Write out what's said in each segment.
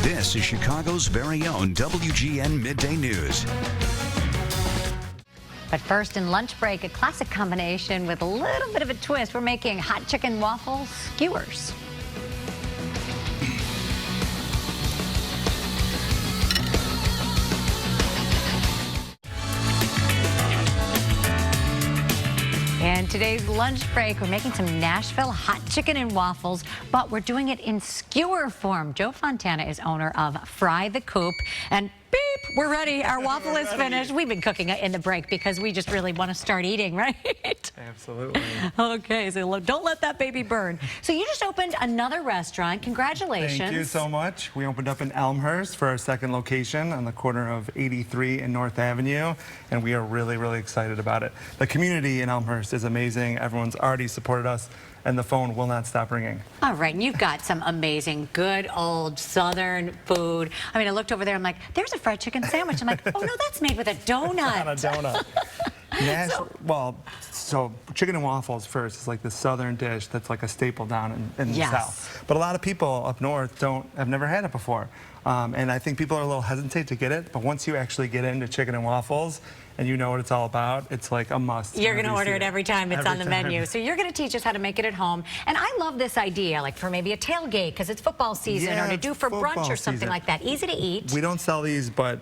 This is Chicago's very own WGN Midday News. But first, in lunch break, a classic combination with a little bit of a twist. We're making hot chicken waffle skewers. In today's lunch break, we're making some Nashville hot chicken and waffles, but we're doing it in skewer form. Joe Fontana is owner of Fry the Coop, and beep, we're ready. Our waffle is finished. We've been cooking it in the break because we just really want to start eating, right? Absolutely. Okay, so don't let that baby burn. So you just opened another restaurant. Congratulations. Thank you so much. We opened up in Elmhurst for our second location on the corner of 83 and North Avenue, and we are really, really excited about it. The community in Elmhurst is amazing. Everyone's already supported us, and the phone will not stop ringing. All right, and you've got some amazing, good old Southern food. I mean, I looked over there, I'm like, there's a fried chicken sandwich. I'm like, oh no, that's made with a donut. Not a donut. So chicken and waffles first is like the Southern dish that's like a staple down in the South. But a lot of people up north have never had it before. And I think people are a little hesitant to get it, but once you actually get into chicken and waffles and you know what it's all about, it's like a must. You're going to order it every time it's on the menu. So you're going to teach us how to make it at home. And I love this idea, like for maybe a tailgate because it's football season, or to do for brunch or something like that. Easy to eat. We don't sell these, but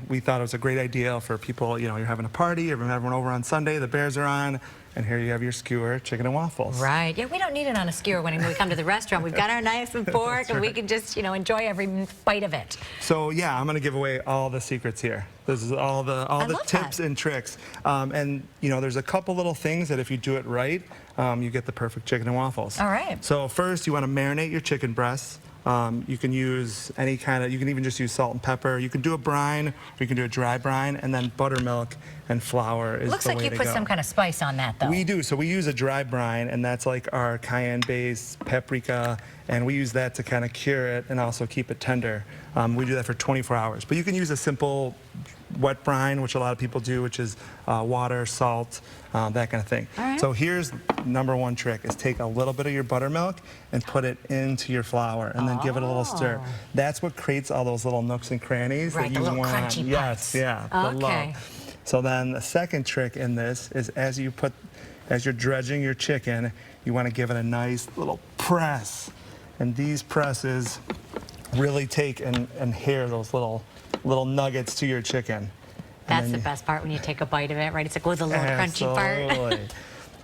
we thought it was a great idea for people, you know, you're having a party, you're having everyone over on Sunday, the Bears are on, and here you have your skewer, chicken and waffles. Right. Yeah, we don't need it on a skewer when we come to the restaurant. We've got our knife and fork, and we can just, you know, enjoy every bite of it. So yeah, I'm going to give away all the secrets here. This is all the tips and tricks. And you know, there's a couple little things that if you do it right, you get the perfect chicken and waffles. All right. So first, you want to marinate your chicken breasts. You can use any kind of, you can even just use salt and pepper. You can do a brine, or you can do a dry brine, and then buttermilk and flour is the way to go. Looks like you put some kind of spice on that, though. We do. So we use a dry brine, and that's like our cayenne base, paprika, and we use that to kind of cure it and also keep it tender. We do that for 24 hours. But you can use a simple wet brine, which a lot of people do, which is water, salt, that kind of thing. All right. So here's #1 trick, is take a little bit of your buttermilk and put it into your flour, and then give it a little stir. That's what creates all those little nooks and crannies that you want. Crunchy yes, yeah, the love. So then the second trick in this is as you're dredging your chicken, you want to give it a nice little press. And these presses really take and hair those little nuggets to your chicken. That's the best part when you take a bite of it, right? It's like with a little crunchy part.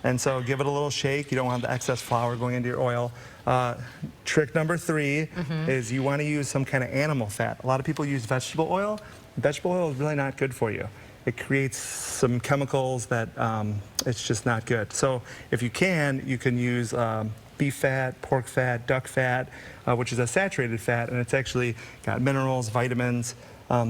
And so give it a little shake. You don't want the excess flour going into your oil. Trick number 3 is you want to use some kind of animal fat. A lot of people use vegetable oil. Vegetable oil is really not good for you. It creates some chemicals that it's just not good. So if you can use beef fat, pork fat, duck fat, which is a saturated fat, and it's actually got minerals, vitamins,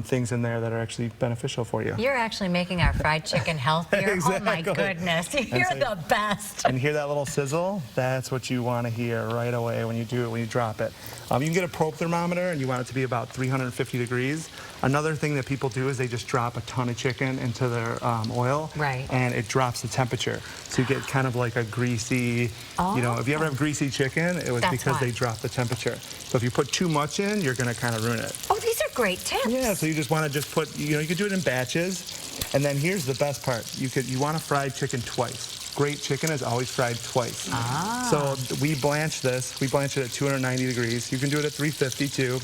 things in there that are actually beneficial for you. You're actually making our fried chicken healthier. Exactly. Oh my goodness, you're the best. And hear that little sizzle? That's what you want to hear right away when you do it, when you drop it. You can get a probe thermometer, and you want it to be about 350 degrees. Another thing that people do is they just drop a ton of chicken into their oil, and it drops the temperature. So you get kind of like a greasy, you know, if you ever have greasy chicken, it was because they dropped the temperature. So if you put too much in, you're going to kind of ruin it. Oh, these are great tips. Yeah, so you just want to put, you know, you could do it in batches. And then here's the best part. You want to fry chicken twice. Great chicken is always fried twice. So we blanch this. We blanch it at 290 degrees. You can do it at 350 too.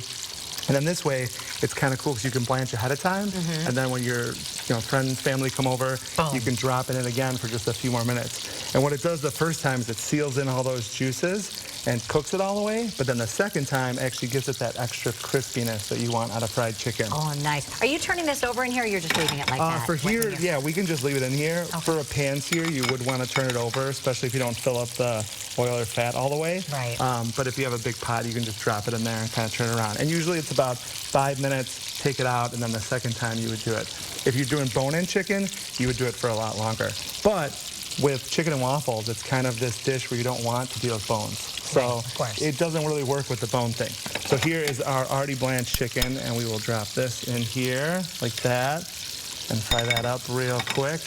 And then this way, it's kind of cool because you can blanch ahead of time. And then when your friends, family come over, you can drop it in again for just a few more minutes. And what it does the first time is it seals in all those juices and cooks it all the way, but then the second time actually gives it that extra crispiness that you want out of fried chicken. Oh, nice. Are you turning this over in here, or you're just leaving it like that? For here, yeah, we can just leave it in here. Okay. For a pan sear, you would want to turn it over, especially if you don't fill up the oil or fat all the way. Right. But if you have a big pot, you can just drop it in there and kind of turn it around. And usually it's about 5 minutes, take it out, and then the second time you would do it. If you're doing bone-in chicken, you would do it for a lot longer. But with chicken and waffles, it's kind of this dish where you don't want to deal with bones. So it doesn't really work with the bone thing. So here is our already blanched chicken, and we will drop this in here like that and fry that up real quick.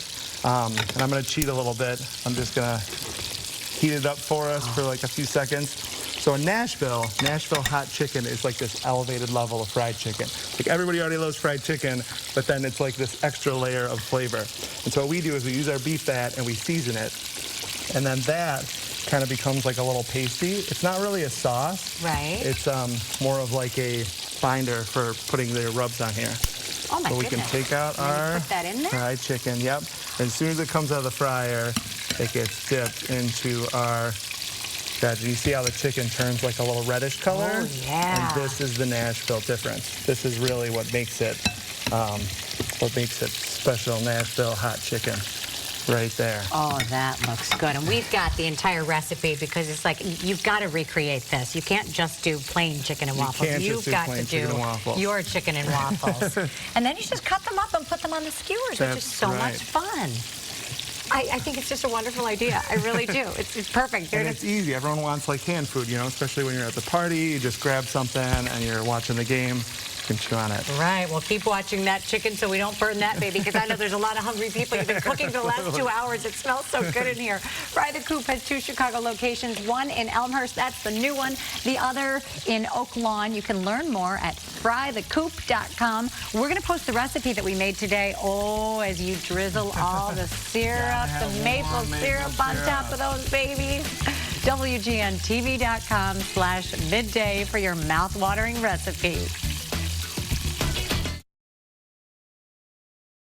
And I'm going to cheat a little bit. I'm just going to heat it up for us for like a few seconds. So in Nashville hot chicken is like this elevated level of fried chicken. Like everybody already loves fried chicken, but then it's like this extra layer of flavor. And so what we do is we use our beef fat and we season it. And then that kind of becomes like a little pasty. It's not really a sauce. Right. It's more of like a binder for putting the rubs on here. Oh my So we goodness. can take out And then you our put that in there? fried chicken. Yep. And as soon as it comes out of the fryer, it gets dipped into our veg. You see how the chicken turns like a little reddish color? Oh, yeah. And this is the Nashville difference. This is really what makes it special Nashville hot chicken. Right there. Oh, that looks good. And we've got the entire recipe because it's like you've got to recreate this. You can't just do plain chicken and waffles. can't just You've do got plain to chicken do and waffles. your chicken and waffles. And then you just cut them up and put them on the skewers, which is That's so right. much fun. I think it's just a wonderful idea. I really do. It's perfect. And it's easy. Everyone wants like canned food, you know, especially when you're at the party. You just grab something and you're watching the game. You can chew on it. Right. Well, keep watching that chicken so we don't burn that baby, because I know there's a lot of hungry people. You've been cooking for the last 2 hours. It smells so good in here. Fry the Coop has 2 Chicago locations, one in Elmhurst. That's the new one. The other in Oak Lawn. You can learn more at frythecoop.com. We're going to post the recipe that we made today. Oh, as you drizzle all the syrup, the maple syrup on top of those babies. WGNTV.com/midday for your mouth-watering recipe.